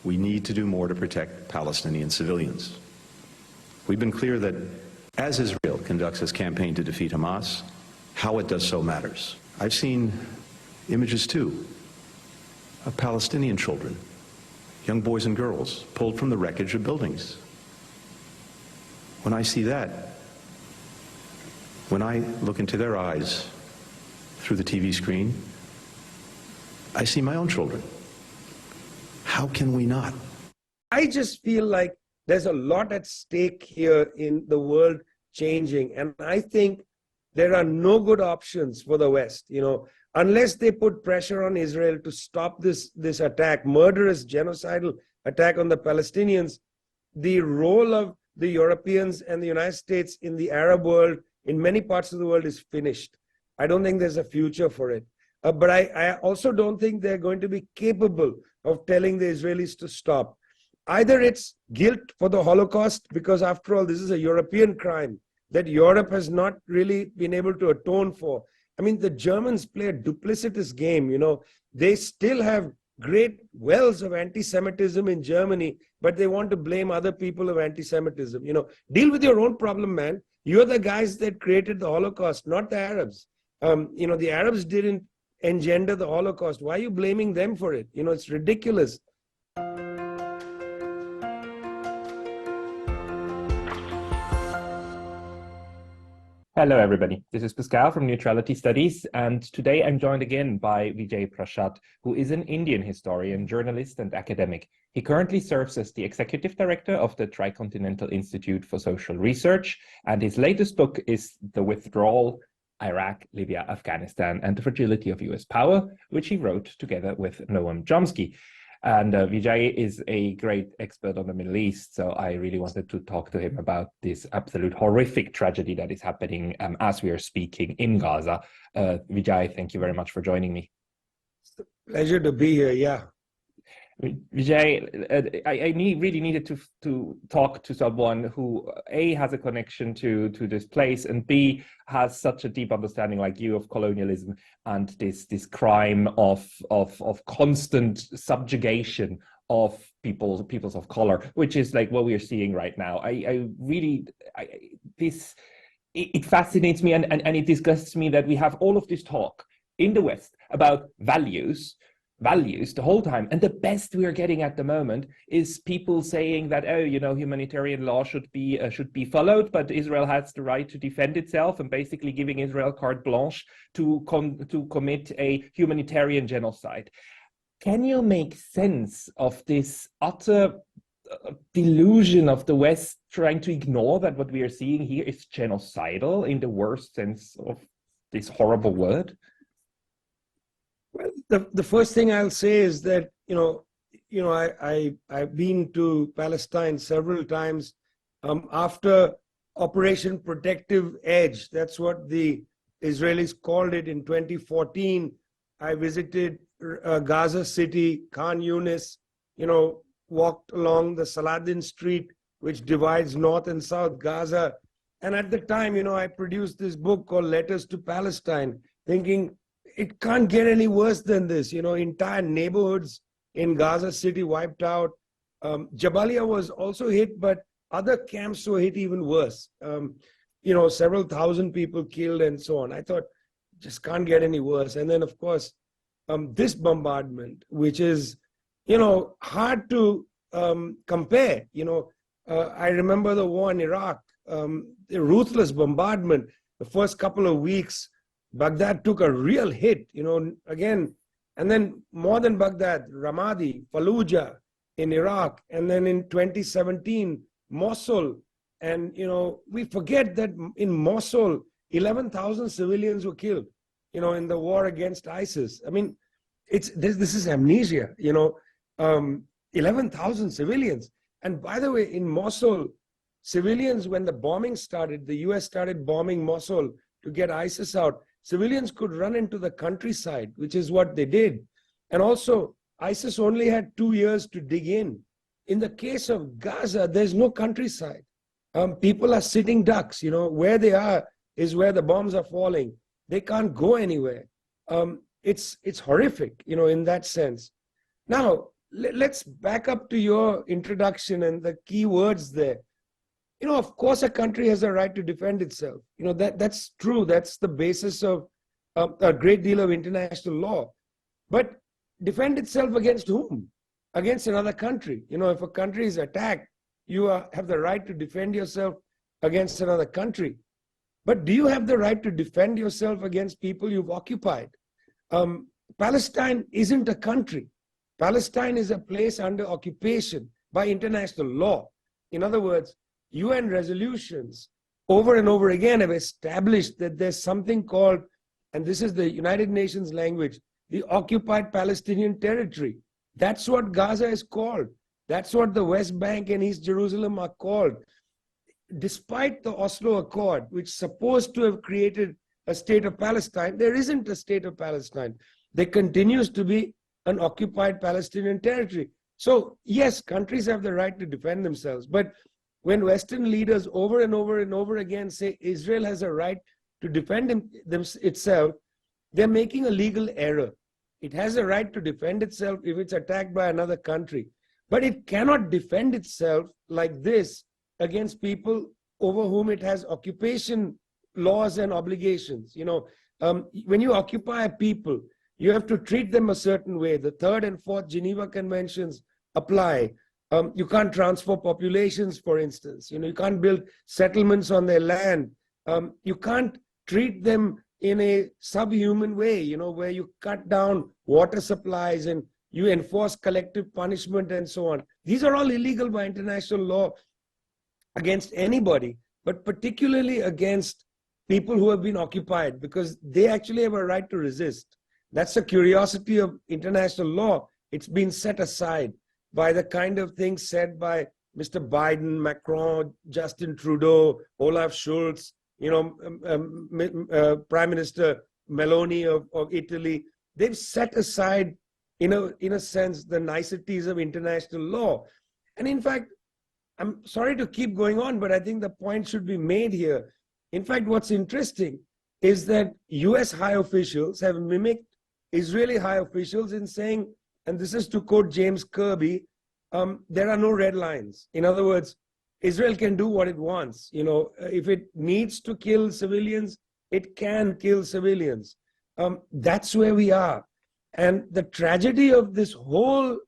we need to do more to protect Palestinian civilians. We've been clear that as Israel conducts its campaign to defeat Hamas, how it does so matters. I've seen images, too, of Palestinian children, young boys and girls, pulled from the wreckage of buildings. When I see that, when I look into their eyes through the TV screen, I see my own children. How can we not? I just feel like there's a lot at stake here in the world changing. And I think there are no good options for the West, unless they put pressure on Israel to stop this attack, murderous, genocidal attack on the Palestinians. The role of the Europeans and the United States in the Arab world, in many parts of the world, is finished. I don't think there's a future for it. But I also don't think they're going to be capable of telling the Israelis to stop. Either it's guilt for the Holocaust, because after all, this is a European crime that Europe has not really been able to atone for. I mean, the Germans play a duplicitous game, They still have great wells of anti-Semitism in Germany, but they want to blame other people of anti-Semitism. Deal with your own problem, man. You're the guys that created the Holocaust, not the Arabs. The Arabs didn't engender the Holocaust. Why are you blaming them for it? It's ridiculous. Hello, everybody. This is Pascal from Neutrality Studies, and today I'm joined again by Vijay Prashad, who is an Indian historian, journalist, and academic. He currently serves as the executive director of the Tricontinental Institute for Social Research, and his latest book is The Withdrawal, Iraq, Libya, Afghanistan, and the Fragility of US Power, which he wrote together with Noam Chomsky. And Vijay is a great expert on the Middle East, so I really wanted to talk to him about this absolute horrific tragedy that is happening as we are speaking in Gaza. Vijay, thank you very much for joining me. It's a pleasure to be here, yeah. Vijay, I really needed to talk to someone who A, has a connection to this place, and B, has such a deep understanding like you of colonialism and this crime of constant subjugation of peoples of color, which is like what we are seeing right now. It fascinates me and it disgusts me that we have all of this talk in the West about values the whole time, and the best we are getting at the moment is people saying that, humanitarian law should be followed, but Israel has the right to defend itself, and basically giving Israel carte blanche to commit a humanitarian genocide. Can you make sense of this utter delusion of the West trying to ignore that what we are seeing here is genocidal in the worst sense of this horrible word? Well, the first thing I'll say is that, I've been to Palestine several times after Operation Protective Edge. That's what the Israelis called it in 2014. I visited Gaza City, Khan Yunis, walked along the Saladin Street, which divides North and South Gaza. And at the time, I produced this book called Letters to Palestine, thinking, it can't get any worse than this. Entire neighborhoods in Gaza City wiped out. Jabalia was also hit, but other camps were hit even worse. Several thousand people killed and so on. I thought, just can't get any worse. And then, of course, this bombardment, which is, hard to compare. I remember the war in Iraq, the ruthless bombardment. The first couple of weeks, Baghdad took a real hit, again, and then more than Baghdad, Ramadi, Fallujah in Iraq, and then in 2017, Mosul. And, we forget that in Mosul, 11,000 civilians were killed, in the war against ISIS. I mean, this is amnesia, 11,000 civilians. And by the way, in Mosul, civilians, when the bombing started, the US started bombing Mosul to get ISIS out. Civilians could run into the countryside, which is what they did. And also, ISIS only had 2 years to dig in. In the case of Gaza, there's no countryside. People are sitting ducks, where they are is where the bombs are falling. They can't go anywhere. It's horrific, in that sense. Now, let's back up to your introduction and the key words there. Of course, a country has a right to defend itself. That's true. That's the basis of a great deal of international law. But defend itself against whom? Against another country. If a country is attacked, you have the right to defend yourself against another country. But do you have the right to defend yourself against people you've occupied? Palestine isn't a country. Palestine is a place under occupation by international law. In other words, UN resolutions over and over again have established that there's something called, and this is the United Nations language, the occupied Palestinian territory. That's what Gaza is called. That's what the West Bank and East Jerusalem are called. Despite the Oslo Accord, which is supposed to have created a state of Palestine, there isn't a state of Palestine. There continues to be an occupied Palestinian territory. So yes, countries have the right to defend themselves. But when Western leaders over and over and over again say Israel has a right to defend itself, they're making a legal error. It has a right to defend itself if it's attacked by another country. But it cannot defend itself like this against people over whom it has occupation laws and obligations. When you occupy a people, you have to treat them a certain way. The Third and Fourth Geneva Conventions apply. You can't transfer populations, for instance. You can't build settlements on their land. You can't treat them in a subhuman way, where you cut down water supplies and you enforce collective punishment and so on. These are all illegal by international law against anybody, but particularly against people who have been occupied, because they actually have a right to resist. That's the curiosity of international law. It's been set aside by the kind of things said by Mr. Biden, Macron, Justin Trudeau, Olaf Scholz, Prime Minister Meloni of Italy. They've set aside, in a sense, the niceties of international law. And in fact, I'm sorry to keep going on, but I think the point should be made here. In fact, what's interesting is that US high officials have mimicked Israeli high officials in saying, and this is to quote James Kirby, there are no red lines. In other words, Israel can do what it wants. If it needs to kill civilians, it can kill civilians. That's where we are. And the tragedy of this whole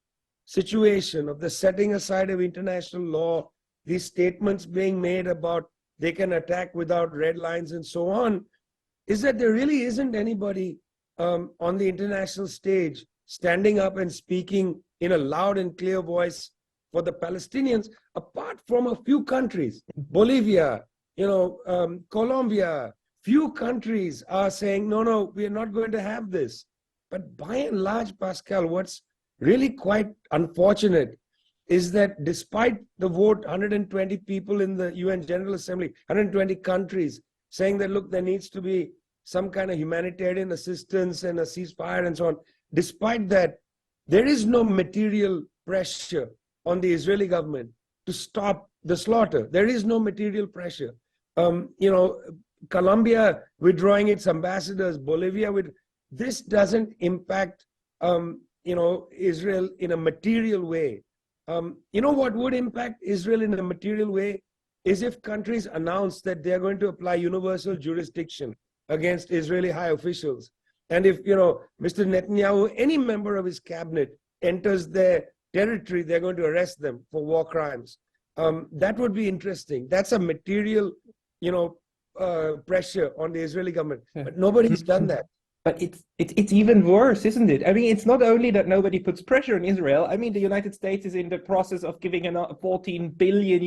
situation of the setting aside of international law, these statements being made about they can attack without red lines and so on, is that there really isn't anybody on the international stage standing up and speaking in a loud and clear voice for the Palestinians, apart from a few countries. Bolivia, Colombia, few countries are saying, no, we are not going to have this. But by and large, Pascal, what's really quite unfortunate is that despite the vote, 120 people in the UN General Assembly, 120 countries saying that, look, there needs to be some kind of humanitarian assistance and a ceasefire and so on. Despite that, there is no material pressure on the Israeli government to stop the slaughter. There is no material pressure. Colombia withdrawing its ambassadors, Bolivia this doesn't impact Israel in a material way. What would impact Israel in a material way is if countries announce that they're going to apply universal jurisdiction against Israeli high officials. And if, Mr. Netanyahu, any member of his cabinet enters their territory, they're going to arrest them for war crimes. That would be interesting. That's a material, pressure on the Israeli government. But nobody's done that. But it's even worse, isn't it? I mean, it's not only that nobody puts pressure on Israel. I mean, the United States is in the process of giving $14 billion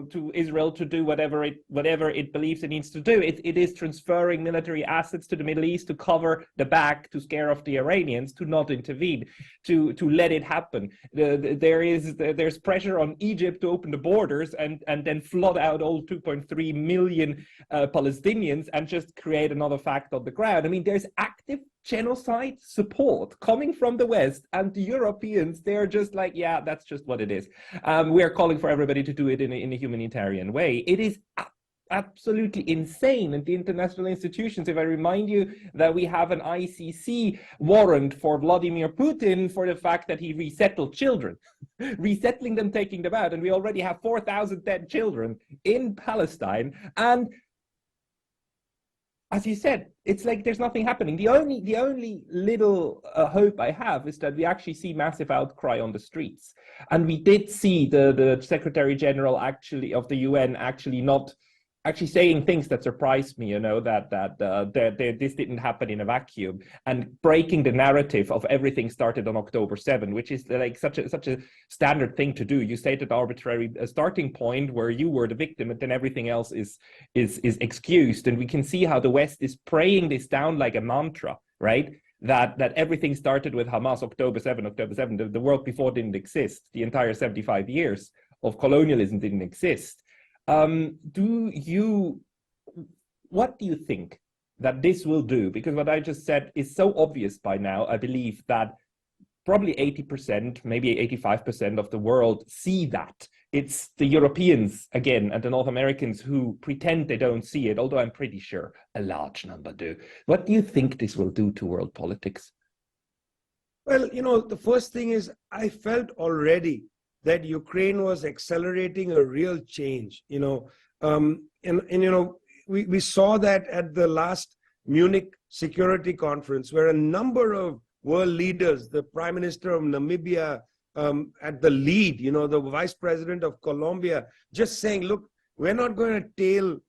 to Israel to do whatever it believes it needs to do. It is transferring military assets to the Middle East to cover the back, to scare off the Iranians, to not intervene, to let it happen. There's pressure on Egypt to open the borders and then flood out all 2.3 million Palestinians and just create another fact on the ground. I mean, there's active genocide support coming from the West, and the Europeans, they're just like, yeah, that's just what it is. We are calling for everybody to do it in a humanitarian way. It is absolutely insane. And the international institutions, if I remind you that we have an ICC warrant for Vladimir Putin for the fact that he resettled children, resettling them, taking them out, and we already have 4,000 dead children in Palestine. And as you said, it's like there's nothing happening. The only little hope I have is that we actually see massive outcry on the streets. And we did see the Secretary General actually of the UN actually saying things that surprised me, that this didn't happen in a vacuum, and breaking the narrative of everything started on October 7, which is like such a standard thing to do. You state an arbitrary starting point where you were the victim, and then everything else is excused. And we can see how the West is praying this down like a mantra, right? That everything started with Hamas, October 7. The world before didn't exist. The entire 75 years of colonialism didn't exist. What do you think that this will do? Because what I just said is so obvious by now. I believe that probably 80%, maybe 85% of the world see that. It's the Europeans, again, and the North Americans who pretend they don't see it, although I'm pretty sure a large number do. What do you think this will do to world politics? Well, the first thing is I felt already that Ukraine was accelerating a real change, we saw that at the last Munich Security Conference, where a number of world leaders, the Prime Minister of Namibia at the lead, the Vice President of Colombia, just saying, look, we're not going to tail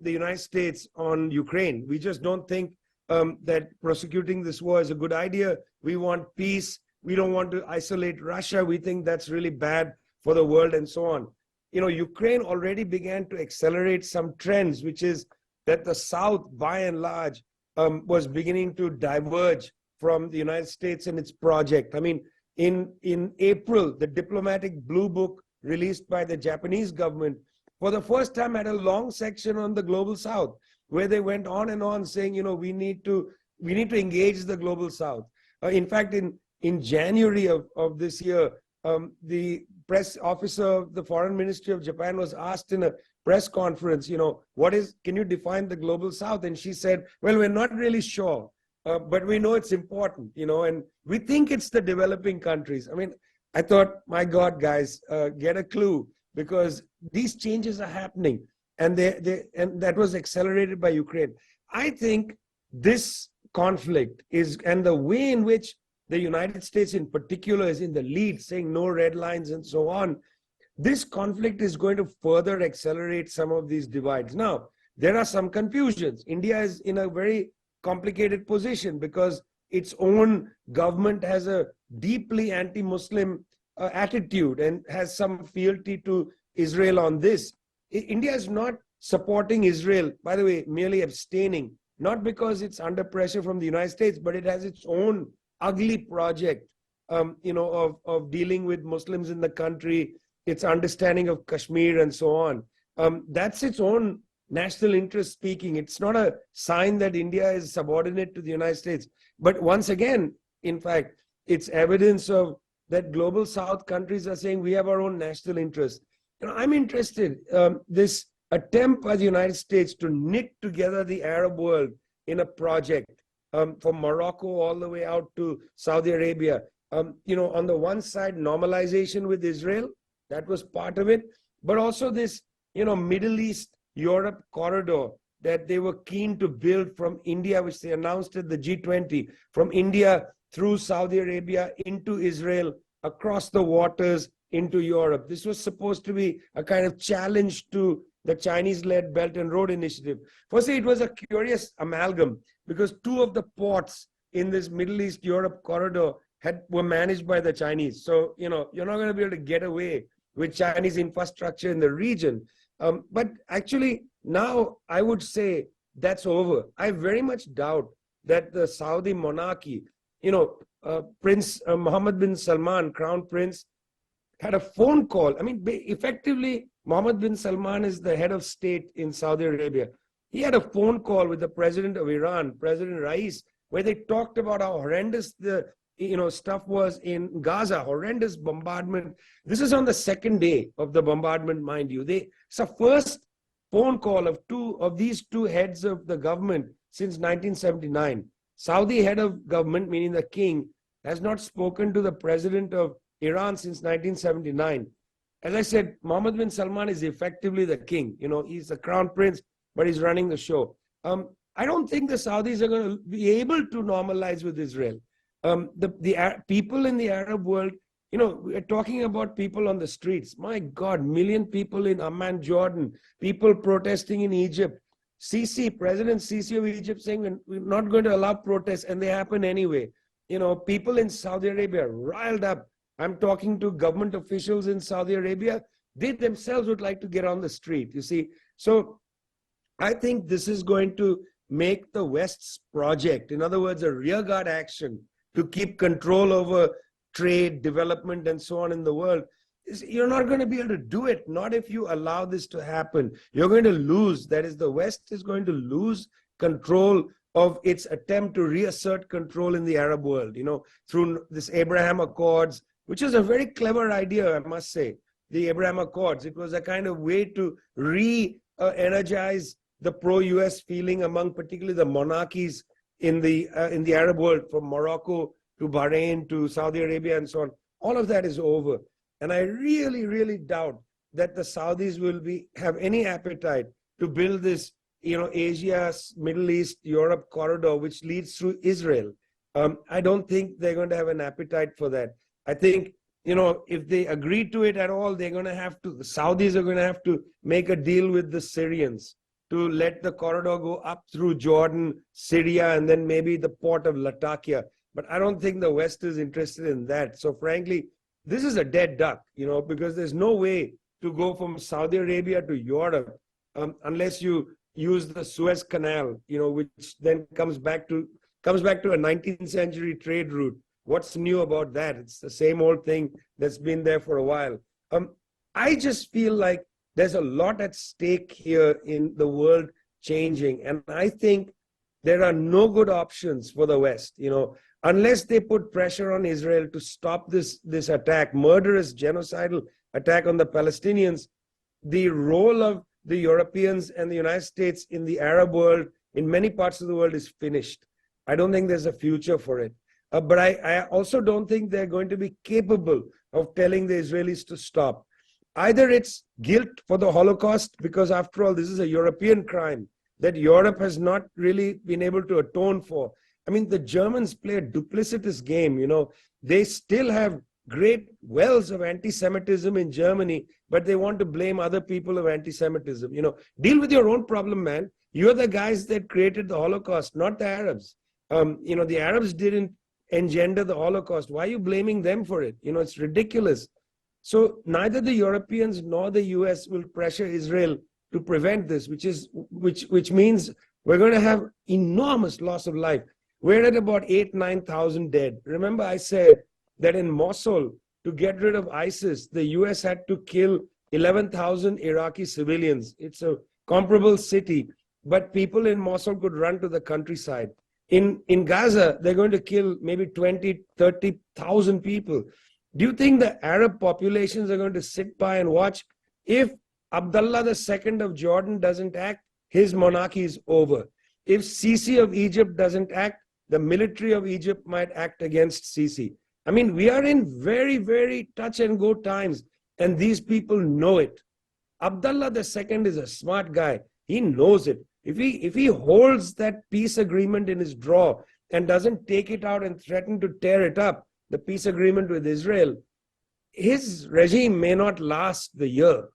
the United States on Ukraine. We just don't think that prosecuting this war is a good idea. We want peace. We don't want to isolate Russia. We think that's really bad for the world and so on. Ukraine already began to accelerate some trends, which is that the South, by and large, was beginning to diverge from the United States and its project. I mean, in April, the diplomatic blue book released by the Japanese government, for the first time had a long section on the global South, where they went on and on saying, we need to engage the global South. In fact, in January of this year, the press officer of the Foreign Ministry of Japan was asked in a press conference, can you define the global South? And she said, well, we're not really sure, but we know it's important, and we think it's the developing countries. I mean, I thought, my God, guys, get a clue, because these changes are happening, and and that was accelerated by Ukraine. I think this conflict and the way in which the United States in particular is in the lead, saying no red lines and so on, this conflict is going to further accelerate some of these divides. Now, there are some confusions. India is in a very complicated position because its own government has a deeply anti-Muslim attitude and has some fealty to Israel on this. India is not supporting Israel, by the way, merely abstaining, not because it's under pressure from the United States, but it has its own ugly project, of dealing with Muslims in the country, its understanding of Kashmir and so on. That's its own national interest speaking. It's not a sign that India is subordinate to the United States. But once again, in fact, it's evidence of that global South countries are saying we have our own national interest. I'm interested, this attempt by the United States to knit together the Arab world in a project, from Morocco all the way out to Saudi Arabia. On the one side, normalization with Israel, that was part of it, but also this, Middle East Europe corridor that they were keen to build from India, which they announced at the G20, from India through Saudi Arabia into Israel, across the waters into Europe. This was supposed to be a kind of challenge to the Chinese-led Belt and Road Initiative. Firstly, it was a curious amalgam because two of the ports in this Middle East Europe corridor were managed by the Chinese. So, you're not going to be able to get away with Chinese infrastructure in the region. But actually, now I would say that's over. I very much doubt that the Saudi monarchy, Prince Mohammed bin Salman, Crown Prince, had a phone call. I mean, effectively, Mohammed bin Salman is the head of state in Saudi Arabia. He had a phone call with the president of Iran, President Rais, where they talked about how horrendous the stuff was in Gaza, horrendous bombardment. This is on the second day of the bombardment, mind you. First, phone call of these two heads of the government since 1979. Saudi head of government, meaning the king, has not spoken to the president of Iran since 1979. As I said, Mohammed bin Salman is effectively the king. You know, he's the crown prince, but he's running the show. I don't think the Saudis are going to be able to normalize with Israel. The people in the Arab world, you know, we're talking about people on the streets. My God, million people in Amman, Jordan, people protesting in Egypt. President Sisi of Egypt saying we're not going to allow protests, and they happen anyway. You know, people in Saudi Arabia riled up. I'm talking to government officials in Saudi Arabia. They themselves would like to get on the street, you see. So I think this is going to make the West's project, in other words, a rearguard action to keep control over trade, development, and so on in the world. You're not going to be able to do it, not if you allow this to happen. You're going to lose. That is, the West is going to lose control of its attempt to reassert control in the Arab world, you know, through this Abraham Accords, which is a very clever idea, I must say, the Abraham Accords. It was a kind of way to re-energize the pro-US feeling among particularly the monarchies in the Arab world, from Morocco to Bahrain to Saudi Arabia and so on. All of that is over. And I really, really doubt that the Saudis will have any appetite to build this, you know, Asia, Middle East, Europe corridor, which leads through Israel. I don't think they're going to have an appetite for that. I think, you know, if they agree to it at all, the Saudis are going to have to make a deal with the Syrians to let the corridor go up through Jordan, Syria, and then maybe the port of Latakia. But I don't think the West is interested in that. So frankly, this is a dead duck, you know, because there's no way to go from Saudi Arabia to Europe unless you use the Suez Canal, you know, which then comes back to a 19th century trade route. What's new about that? It's the same old thing that's been there for a while. I just feel like there's a lot at stake here in the world changing. And I think there are no good options for the West, you know, unless they put pressure on Israel to stop this attack, murderous, genocidal attack on the Palestinians. The role of the Europeans and the United States in the Arab world, in many parts of the world, is finished. I don't think there's a future for it. But I also don't think they're going to be capable of telling the Israelis to stop. Either it's guilt for the Holocaust, because after all, this is a European crime that Europe has not really been able to atone for. I mean, the Germans play a duplicitous game, you know. They still have great wells of anti-Semitism in Germany, but they want to blame other people of anti-Semitism. You know, deal with your own problem, man. You're the guys that created the Holocaust, not the Arabs. You know, the Arabs didn't engender the Holocaust. Why are you blaming them for it? You know, it's ridiculous. So neither the Europeans nor the US will pressure Israel to prevent this, which means we're going to have enormous loss of life. We're at about 8,000-9,000 dead. Remember, I said that in Mosul, to get rid of ISIS, the US had to kill 11,000 Iraqi civilians. It's a comparable city, but people in Mosul could run to the countryside. In Gaza, they're going to kill maybe 20, 30,000 people. Do you think the Arab populations are going to sit by and watch? If Abdullah II of Jordan doesn't act, his monarchy is over. If Sisi of Egypt doesn't act, the military of Egypt might act against Sisi. I mean, we are in very, very touch and go times, and these people know it. Abdullah II is a smart guy. He knows it. If he holds that peace agreement in his drawer and doesn't take it out and threaten to tear it up, the peace agreement with Israel, his regime may not last the year.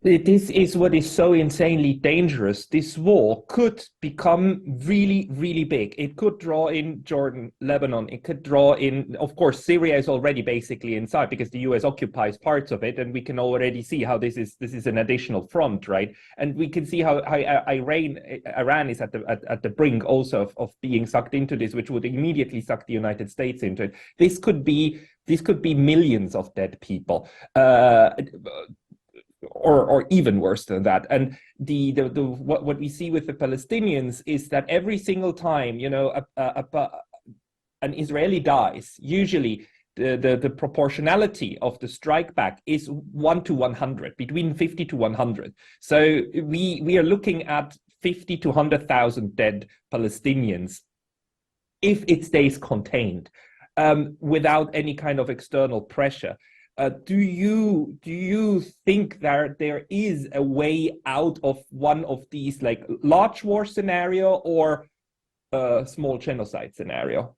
This is what is so insanely dangerous. This war could become really, really big. It could draw in Jordan, Lebanon. It could draw in, of course, Syria is already basically inside because the US occupies parts of it, and we can already see how this is an additional front, right? And we can see how Iran is at the brink also of being sucked into this, which would immediately suck the United States into it. This could be millions of dead people. Or even worse than that. And what we see with the Palestinians is that every single time, you know, an Israeli dies, usually the proportionality of the strike back is 1 to 100, between 50 to 100. So we are looking at 50 to 100,000 dead Palestinians if it stays contained, without any kind of external pressure. Do you think that there is a way out of one of these, like large war scenario or a small genocide scenario?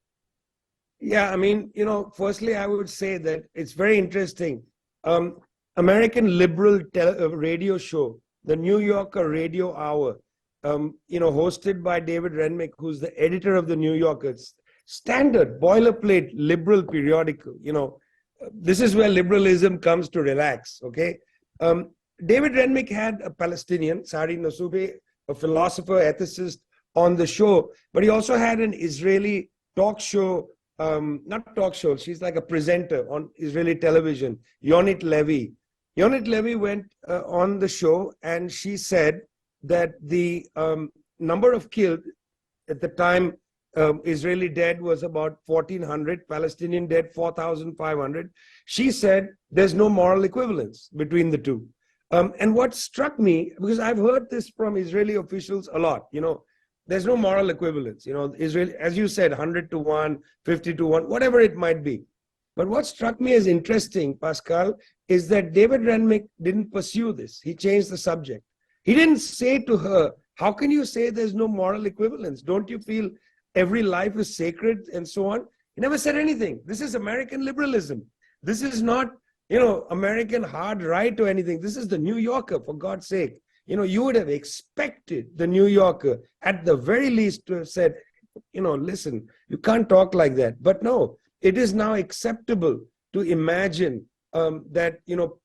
Yeah, I mean, firstly, I would say that it's very interesting. American liberal radio show, the New Yorker Radio Hour, hosted by David Renwick, who's the editor of the New Yorker. It's standard, boilerplate, liberal periodical. This is where liberalism comes to relax, okay? David Renwick had a Palestinian, Sari Nasoubi, a philosopher, ethicist, on the show, but he also had an Israeli talk show, not talk show, she's like a presenter on Israeli television, Yonit Levy. Yonit Levy went on the show and she said that the number of killed at the time, Israeli dead was about 1,400, Palestinian dead 4,500. She said there's no moral equivalence between the two. And what struck me, because I've heard this from Israeli officials a lot, there's no moral equivalence. Israel, as you said, 100 to 1, 50 to 1, whatever it might be. But what struck me as interesting, Pascal, is that David Renwick didn't pursue this. He changed the subject. He didn't say to her, how can you say there's no moral equivalence? Don't you feel every life is sacred and so on? He never said anything. This is American liberalism. This is not, American hard right or anything. This is the New Yorker, for God's sake. You would have expected the New Yorker, at the very least, to have said, listen, you can't talk like that. But no, it is now acceptable to imagine that,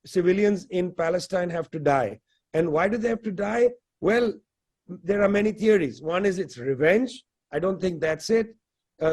civilians in Palestine have to die. And why do they have to die? Well, there are many theories. One is it's revenge. I don't think that's it.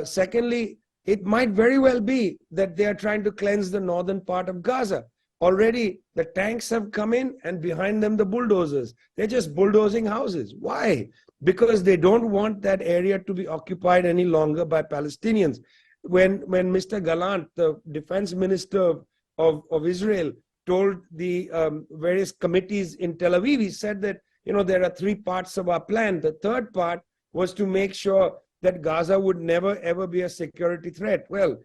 Secondly, it might very well be that they are trying to cleanse the northern part of Gaza. Already the tanks have come in and behind them the bulldozers. They're just bulldozing houses. Why? Because they don't want that area to be occupied any longer by Palestinians. When Mr. Gallant, the defense minister of Israel, told the various committees in Tel Aviv, he said that, there are 3 parts of our plan. The third part was to make sure that Gaza would never, ever be a security threat. Well,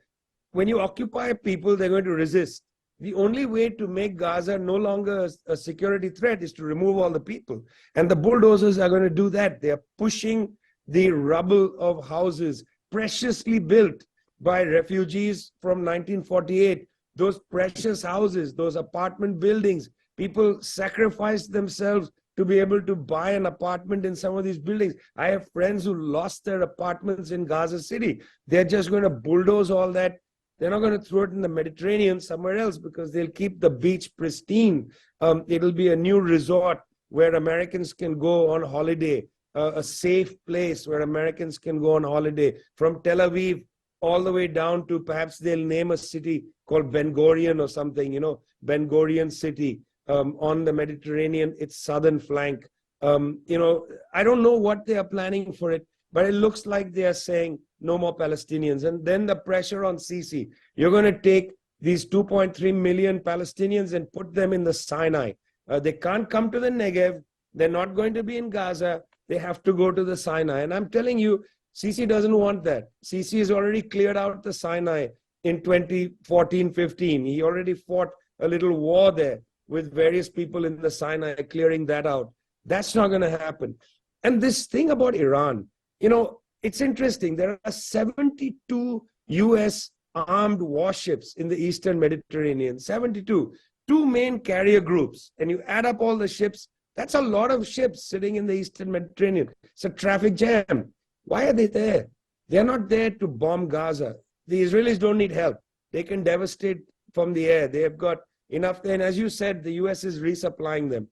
when you occupy people, they're going to resist. The only way to make Gaza no longer a security threat is to remove all the people. And the bulldozers are going to do that. They are pushing the rubble of houses preciously built by refugees from 1948. Those precious houses, those apartment buildings, people sacrificed themselves to be able to buy an apartment in some of these buildings. I have friends who lost their apartments in Gaza City. They're just going to bulldoze all that. They're not going to throw it in the Mediterranean somewhere else because they'll keep the beach pristine. It'll be a new resort where Americans can go on holiday, a safe place where Americans can go on holiday, from Tel Aviv all the way down to, perhaps they'll name a city called Ben Gurion or something, Ben Gurion City on the Mediterranean, its southern flank. I don't know what they are planning for it, but it looks like they are saying no more Palestinians. And then the pressure on Sisi. You're going to take these 2.3 million Palestinians and put them in the Sinai. They can't come to the Negev. They're not going to be in Gaza. They have to go to the Sinai. And I'm telling you, Sisi doesn't want that. Sisi has already cleared out the Sinai in 2014-15. He already fought a little war there with various people in the Sinai, clearing that out. That's not going to happen. And this thing about Iran, it's interesting. There are 72 US armed warships in the Eastern Mediterranean, 72. 2 main carrier groups. And you add up all the ships, that's a lot of ships sitting in the Eastern Mediterranean. It's a traffic jam. Why are they there? They're not there to bomb Gaza. The Israelis don't need help. They can devastate from the air. They have got enough there. And as you said, the US is resupplying them.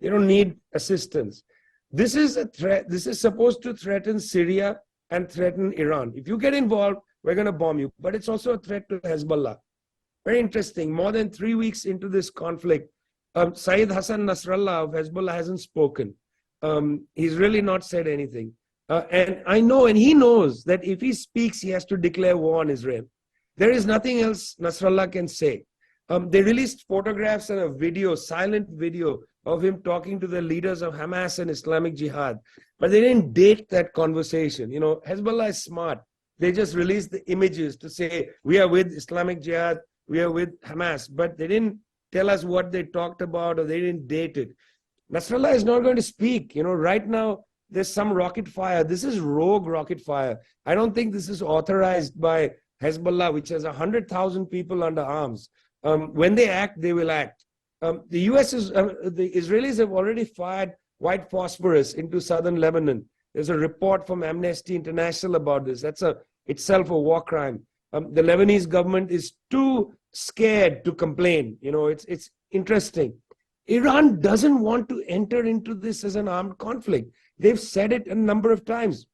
They don't need assistance. This is a threat. This is supposed to threaten Syria and threaten Iran. If you get involved, we're going to bomb you. But it's also a threat to Hezbollah. Very interesting. More than 3 weeks into this conflict, Saeed Hassan Nasrallah of Hezbollah hasn't spoken. He's really not said anything. And I know, and he knows that if he speaks, he has to declare war on Israel. There is nothing else Nasrallah can say. They released photographs and a video, silent video of him talking to the leaders of Hamas and Islamic Jihad, but they didn't date that conversation. You know, Hezbollah is smart. They just released the images to say, we are with Islamic Jihad, we are with Hamas, but they didn't tell us what they talked about, or they didn't date it. Nasrallah is not going to speak. You know, right now, there's some rocket fire. This is rogue rocket fire. I don't think this is authorized by Hezbollah, which has 100,000 people under arms. When they act, they will act. The Israelis have already fired white phosphorus into southern Lebanon. There's a report from Amnesty International about this. That's itself a war crime. The Lebanese government is too scared to complain. You know, it's interesting. Iran doesn't want to enter into this as an armed conflict. They've said it a number of times.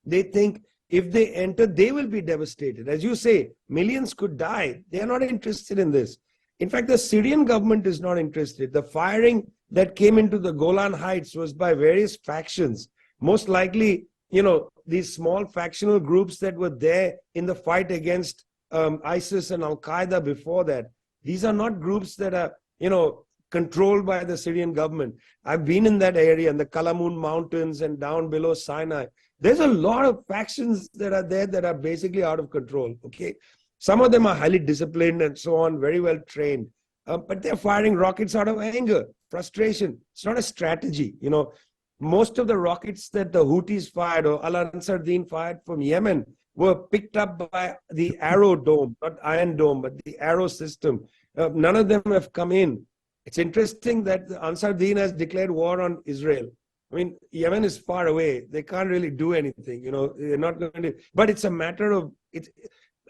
They think if they enter, they will be devastated. As you say, millions could die. They are not interested in this. In fact, the Syrian government is not interested. The firing that came into the Golan Heights was by various factions. Most likely, you know, these small factional groups that were there in the fight against ISIS and Al-Qaeda before that. These are not groups that are, you know, controlled by the Syrian government. I've been in that area, in the Kalamun Mountains and down below Sinai. There's a lot of factions that are there that are basically out of control, okay? Some of them are highly disciplined and so on, very well trained. But they're firing rockets out of anger, frustration. It's not a strategy, you know. Most of the rockets that the Houthis fired or Al-Ansar Din fired from Yemen were picked up by the Arrow Dome, not Iron Dome, but the Arrow system. None of them have come in. It's interesting that the Ansar Din has declared war on Israel. I mean, Yemen is far away. They can't really do anything, you know, they're not going to, but it's a matter of,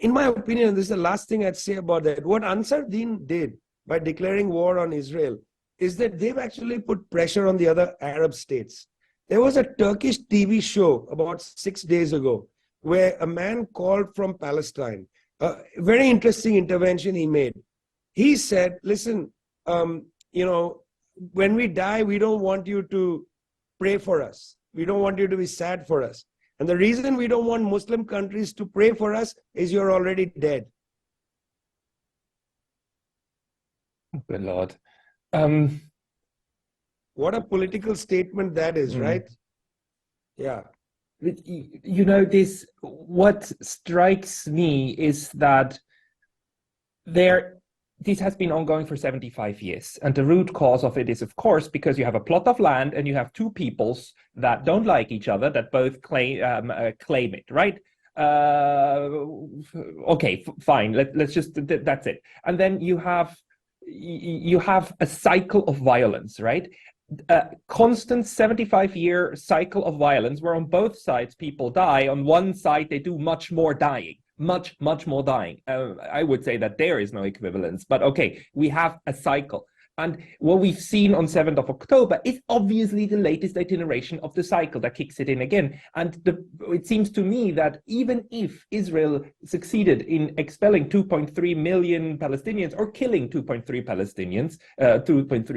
in my opinion, this is the last thing I'd say about that. What Ansar Din did by declaring war on Israel is that they've actually put pressure on the other Arab states. There was a Turkish TV show about 6 days ago where a man called from Palestine, a very interesting intervention he made. He said, listen, you know, when we die, we don't want you to pray for us. We don't want you to be sad for us. And the reason we don't want Muslim countries to pray for us is you're already dead. Good Lord. What a political statement that is, right? Yeah. You know, what strikes me is that this has been ongoing for 75 years. And the root cause of it is, of course, because you have a plot of land and you have two peoples that don't like each other, that both claim it, right? Okay, fine. Let's just, that's it. And then you have a cycle of violence, right? Constant 75-year cycle of violence where on both sides people die. On one side, they do much more dying. Much more dying. I would say that there is no equivalence, but okay, we have a cycle. And what we've seen on 7th of October is obviously the latest iteration of the cycle that kicks it in again. And it seems to me that even if Israel succeeded in expelling 2.3 million Palestinians or killing 2.3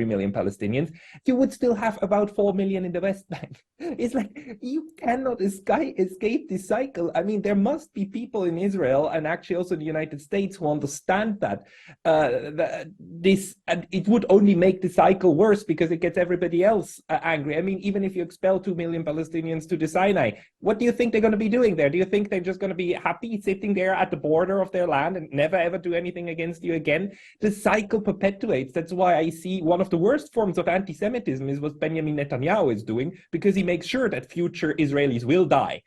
million Palestinians, you would still have about 4 million in the West Bank. It's like, you cannot escape this cycle. I mean, there must be people in Israel and actually also the United States who understand that, and it would only make the cycle worse because it gets everybody else angry. I mean, even if you expel 2 million Palestinians to the Sinai, what do you think they're going to be doing there? Do you think they're just going to be happy sitting there at the border of their land and never ever do anything against you again? The cycle perpetuates. That's why I see one of the worst forms of anti-Semitism is what Benjamin Netanyahu is doing, because he makes sure that future Israelis will die.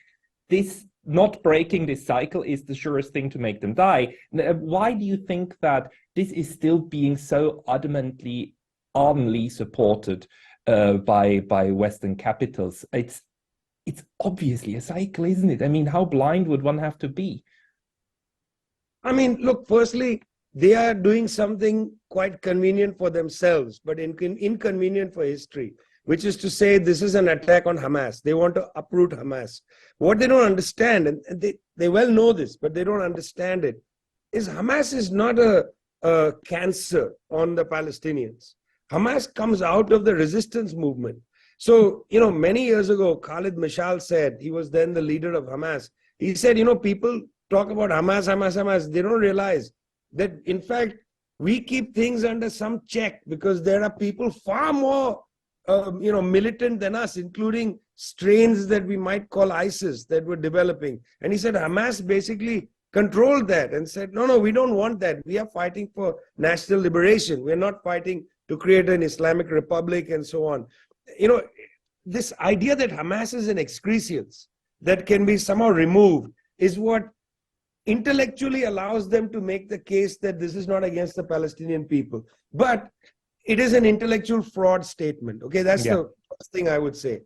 This not breaking this cycle is the surest thing to make them die. Why do you think that this is still being so ardently supported by Western capitals? It's obviously a cycle, isn't it? I mean, how blind would one have to be? I mean, look, firstly, they are doing something quite convenient for themselves, but inconvenient for history, which is to say this is an attack on Hamas. They want to uproot Hamas. What they don't understand, and they well know this, but they don't understand it, is Hamas is not a cancer on the Palestinians. Hamas comes out of the resistance movement. So, you know, many years ago, Khalid Mashal said, he was then the leader of Hamas, he said, you know, people talk about Hamas, Hamas, Hamas, they don't realize that, in fact, we keep things under some check because there are people far more, militant than us, including strains that we might call ISIS that were developing. And he said Hamas basically controlled that and said, no, no, we don't want that. We are fighting for national liberation. We're not fighting to create an Islamic republic and so on. This idea that Hamas is an excrescence that can be somehow removed is what intellectually allows them to make the case that this is not against the Palestinian people. But it is an intellectual fraud statement. Okay, that's the first thing I would say.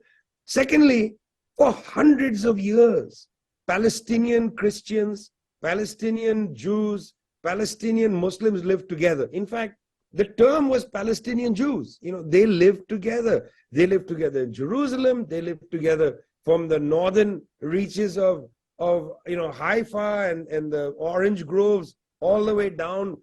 Secondly, for hundreds of years, Palestinian Christians, Palestinian Jews, Palestinian Muslims lived together. In fact, the term was Palestinian Jews. They lived together. They lived together in Jerusalem. They lived together from the northern reaches of Haifa and the orange groves all the way down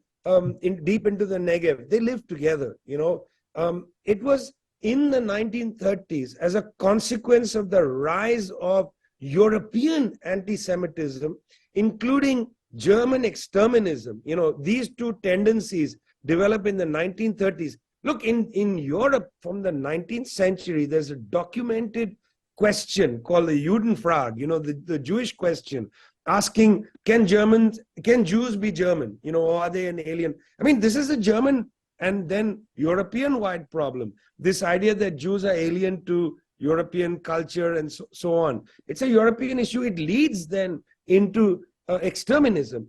deep into the Negev. They lived together. It was in the 1930s, as a consequence of the rise of European anti-Semitism, including German exterminism. These two tendencies develop in the 1930s. Look, in Europe from the 19th century, there's a documented question called the Judenfrage, the Jewish question, asking, can Jews be German? Or are they an alien? I mean, this is a German and then European-wide problem. This idea that Jews are alien to European culture and so on. It's a European issue. It leads then into exterminism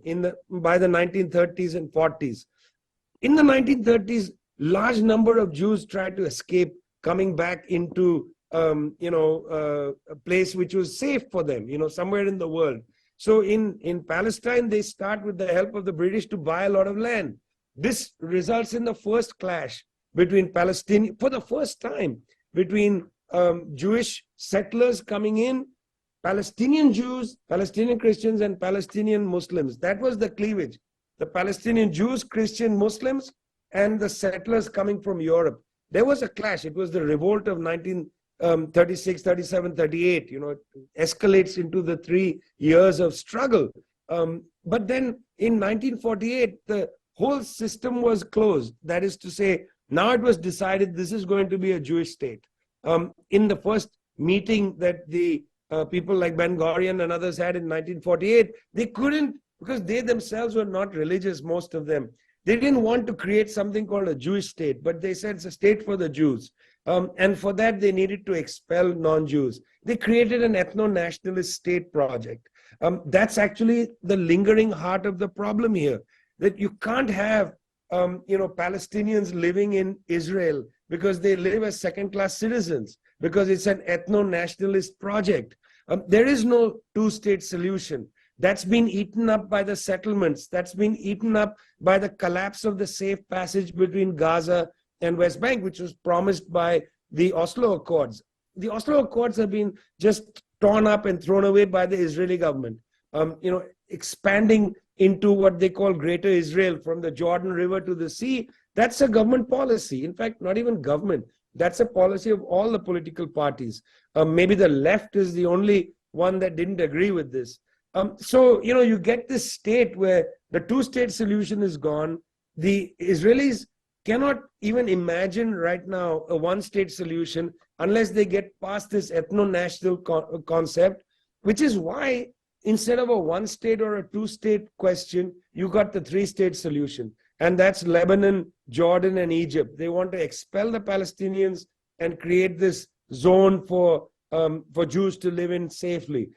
by the 1930s and 40s. In the 1930s, large number of Jews tried to escape, coming back into a place which was safe for them, somewhere in the world. So in Palestine, they start with the help of the British to buy a lot of land. This results in the first clash between Palestinian, for the first time, between Jewish settlers coming in, Palestinian Jews, Palestinian Christians, and Palestinian Muslims. That was the cleavage. The Palestinian Jews, Christian Muslims, and the settlers coming from Europe. There was a clash. It was the revolt of 1936, 37, 38. It escalates into the 3 years of struggle. But then in 1948, the whole system was closed. That is to say, now it was decided this is going to be a Jewish state. In the first meeting that the people like Ben Gurion and others had in 1948, they couldn't, because they themselves were not religious, most of them. They didn't want to create something called a Jewish state, but they said it's a state for the Jews. And for that, they needed to expel non-Jews. They created an ethno-nationalist state project. That's actually the lingering heart of the problem here, that you can't have Palestinians living in Israel because they live as second-class citizens, because it's an ethno-nationalist project. There is no two-state solution. That's been eaten up by the settlements. That's been eaten up by the collapse of the safe passage between Gaza and West Bank, which was promised by the Oslo Accords. The Oslo Accords have been just torn up and thrown away by the Israeli government, expanding into what they call Greater Israel from the Jordan River to the sea. That's a government policy. In fact, not even government. That's a policy of all the political parties. Maybe the left is the only one that didn't agree with this. So, you get this state where the two-state solution is gone. The Israelis cannot even imagine right now a one-state solution unless they get past this ethno-national concept, which is why instead of a one-state or a two-state question, you got the three-state solution. And that's Lebanon, Jordan, and Egypt. They want to expel the Palestinians and create this zone for Jews to live in safely.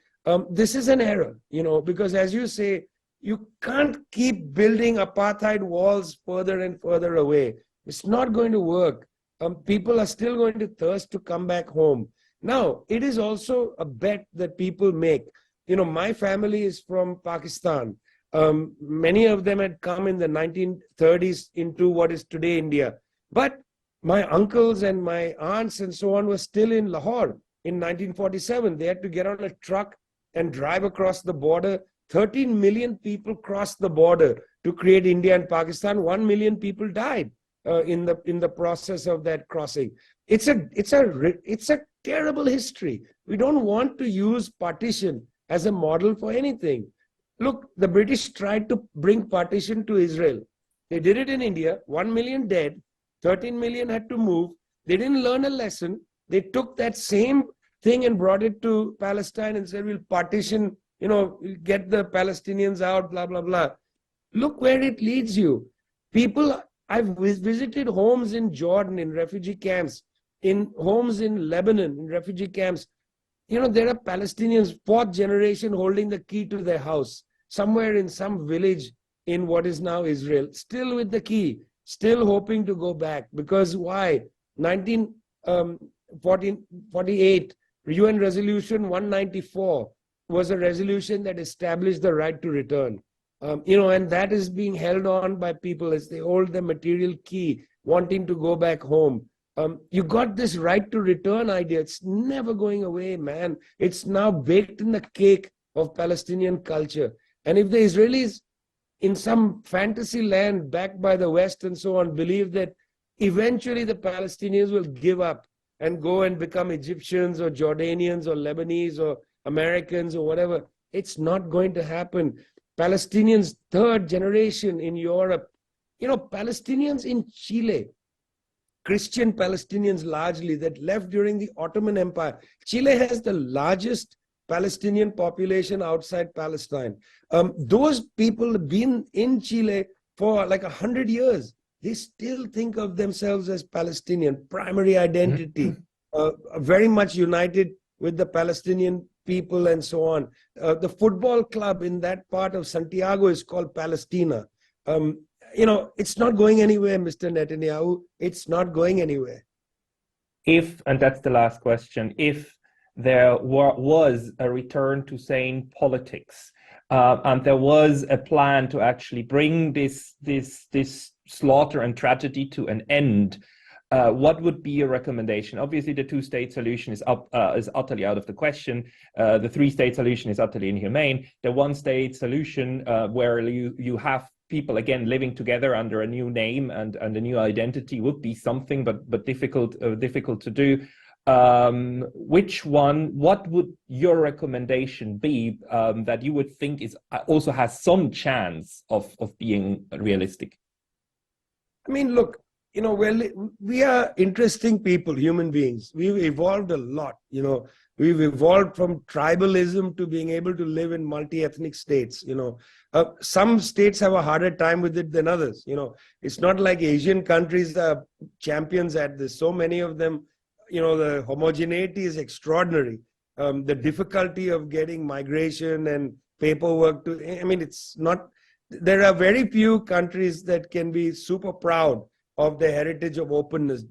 This is an error, because as you say, you can't keep building apartheid walls further and further away. It's not going to work. People are still going to thirst to come back home. Now, it is also a bet that people make. My family is from Pakistan. Many of them had come in the 1930s into what is today India. But my uncles and my aunts and so on were still in Lahore in 1947. They had to get on a truck and drive across the border. 13 million people crossed the border to create India and Pakistan. 1 million people died in the process of that crossing. It's a terrible history. We don't want to use partition as a model for anything. Look, the British tried to bring partition to Israel. They did it in India, 1 million dead, 13 million had to move. They didn't learn a lesson. They took that same thing and brought it to Palestine and said, we'll partition, we'll get the Palestinians out, blah, blah, blah. Look where it leads you. People, I've visited homes in Jordan, in refugee camps, in homes in Lebanon, in refugee camps. There are Palestinians, fourth generation, holding the key to their house, somewhere in some village in what is now Israel, still with the key, still hoping to go back. Because why? 1948, UN Resolution 194 was a resolution that established the right to return. And that is being held on by people as they hold the material key, wanting to go back home. You got this right to return idea. It's never going away, man. It's now baked in the cake of Palestinian culture. And if the Israelis in some fantasy land backed by the West and so on believe that eventually the Palestinians will give up and go and become Egyptians or Jordanians or Lebanese or Americans or whatever, it's not going to happen. Palestinians, third generation in Europe, Palestinians in Chile, Christian Palestinians largely that left during the Ottoman Empire. Chile has the largest Palestinian population outside Palestine. Those people have been in Chile for like 100 years. They still think of themselves as Palestinian, primary identity, very much united with the Palestinian people and so on. The football club in that part of Santiago is called Palestina. It's not going anywhere, Mr. Netanyahu. It's not going anywhere. If, and that's the last question, if there was a return to sane politics, and there was a plan to actually bring this slaughter and tragedy to an end, what would be your recommendation? Obviously, the two-state solution is utterly out of the question. The three-state solution is utterly inhumane. The one-state solution, where you have people again living together under a new name and a new identity, would be something, but difficult to do. What would your recommendation be that you would think also has some chance of being realistic? I mean, look, we are interesting people, human beings. We've evolved a lot. We've evolved from tribalism to being able to live in multi-ethnic states. Some states have a harder time with it than others. It's not like Asian countries are champions at this. So many of them, the homogeneity is extraordinary. The difficulty of getting migration and paperwork it's not, there are very few countries that can be super proud of their heritage of openness.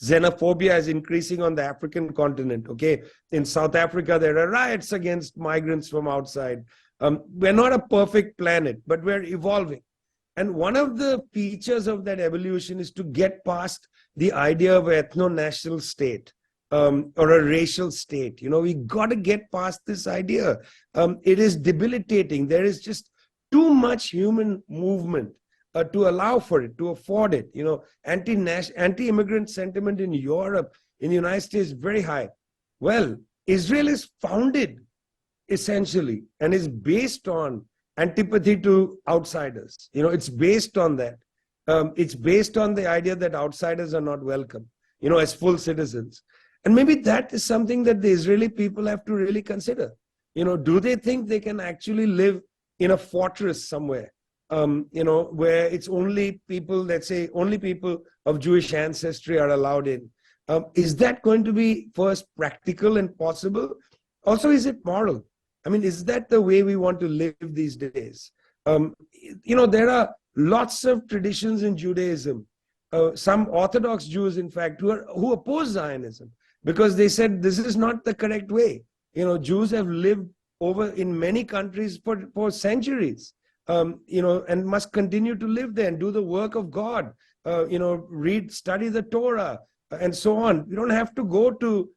Xenophobia is increasing on the African continent, okay? In South Africa, there are riots against migrants from outside. We're not a perfect planet, but we're evolving. And one of the features of that evolution is to get past the idea of an ethno-national state or a racial state. We got to get past this idea. It is debilitating. There is just too much human movement to allow for it, to afford it. Anti-immigrant sentiment in Europe, in the United States, is very high. Well, Israel is founded essentially and is based on antipathy to outsiders. It's based on that. It's based on the idea that outsiders are not welcome, as full citizens. And maybe that is something that the Israeli people have to really consider. Do they think they can actually live in a fortress somewhere, where it's only people, let's say, only people of Jewish ancestry are allowed in? Is that going to be first practical and possible? Also, is it moral? Is that the way we want to live these days? There are lots of traditions in Judaism. Some Orthodox Jews, in fact, who oppose Zionism because they said this is not the correct way. Jews have lived over in many countries for centuries, and must continue to live there and do the work of God, study the Torah and so on. We don't have to go to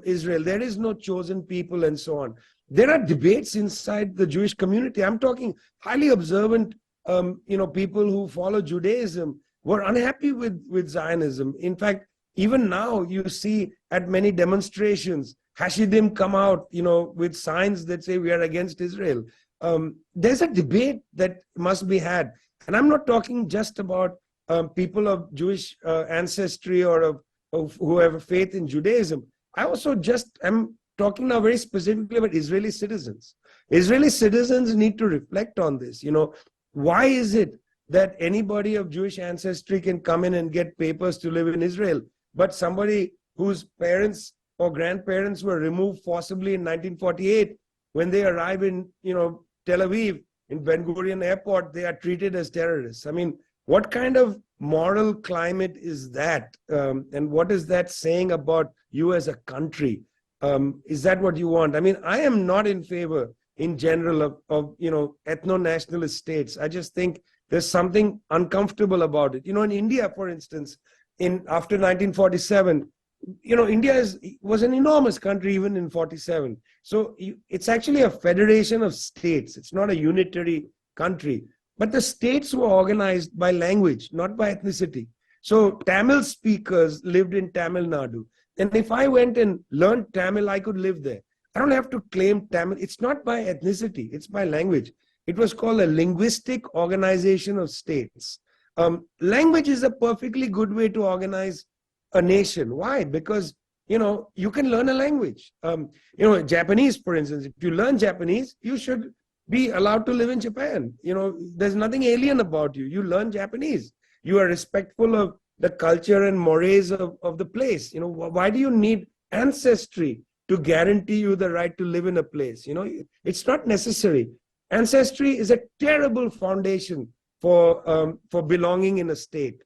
Israel. There is no chosen people and so on. There are debates inside the Jewish community. I'm talking highly observant, people who follow Judaism were unhappy with Zionism. In fact, even now you see at many demonstrations, Hasidim come out, with signs that say we are against Israel. there's a debate that must be had. And I'm not talking just about people of Jewish ancestry or of who have a faith in Judaism. I also just am talking now very specifically about Israeli citizens. Israeli citizens need to reflect on this. You know, why is it that anybody of Jewish ancestry can come in and get papers to live in Israel, but somebody whose parents or grandparents were removed forcibly in 1948, when they arrive in, Tel Aviv, in Ben Gurion Airport, they are treated as terrorists? I mean, what kind of moral climate is that? And what is that saying about you as a country? Is that what you want? I mean, I am not in favor in general of ethno-nationalist states. I just think there's something uncomfortable about it. In India, for instance, after 1947, India was an enormous country even in 47. So it's actually a federation of states. It's not a unitary country. But the states were organized by language, not by ethnicity. So Tamil speakers lived in Tamil Nadu. And if I went and learned Tamil, I could live there. I don't have to claim Tamil. It's not by ethnicity. It's by language. It was called a linguistic organization of states. Language is a perfectly good way to organize a nation. Why? Because, you can learn a language. Japanese, for instance, if you learn Japanese, you should be allowed to live in Japan. There's nothing alien about you. You learn Japanese. You are respectful of the culture and mores of the place. Why do you need ancestry to guarantee you the right to live in a place? It's not necessary. Ancestry is a terrible foundation for belonging in a state.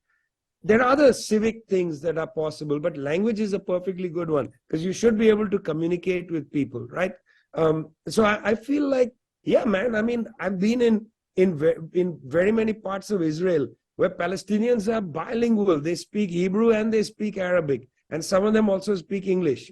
There are other civic things that are possible, but language is a perfectly good one because you should be able to communicate with people, right? So I feel like, yeah, man, I mean, I've been in very many parts of Israel where Palestinians are bilingual. They speak Hebrew and they speak Arabic, and some of them also speak English.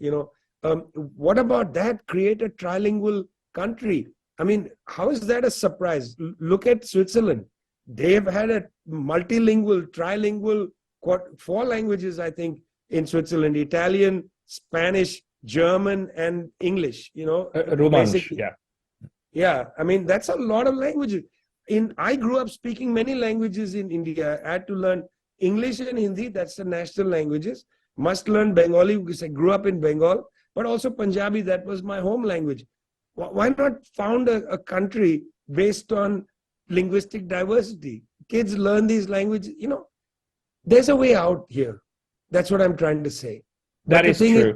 What about that? Create a trilingual country. I mean, how is that a surprise? Look at Switzerland. They've had a multilingual, trilingual, 4 languages, I think, in Switzerland: Italian, Spanish, German, and English. Romansh, yeah. Yeah, I mean, that's a lot of languages. I grew up speaking many languages in India. I had to learn English and Hindi. That's the national languages. Must learn Bengali because I grew up in Bengal, but also Punjabi. That was my home language. Why not found a country based on linguistic diversity? Kids learn these languages. There's a way out here. That's what I'm trying to say. That is true.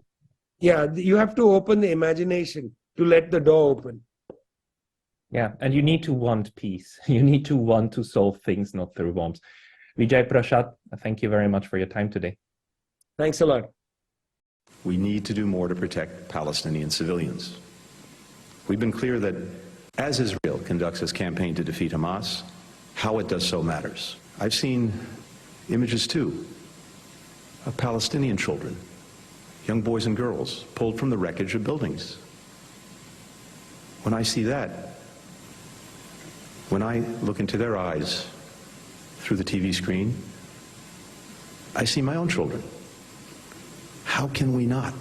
Yeah, you have to open the imagination to let the door open. Yeah, and you need to want peace. You need to want to solve things, not through bombs. Vijay Prashad, thank you very much for your time today. Thanks a lot. We need to do more to protect Palestinian civilians. We've been clear that as Israel conducts its campaign to defeat Hamas, how it does so matters. I've seen images too of Palestinian children, young boys and girls, pulled from the wreckage of buildings. When I see that, when I look into their eyes through the TV screen, I see my own children. How can we not?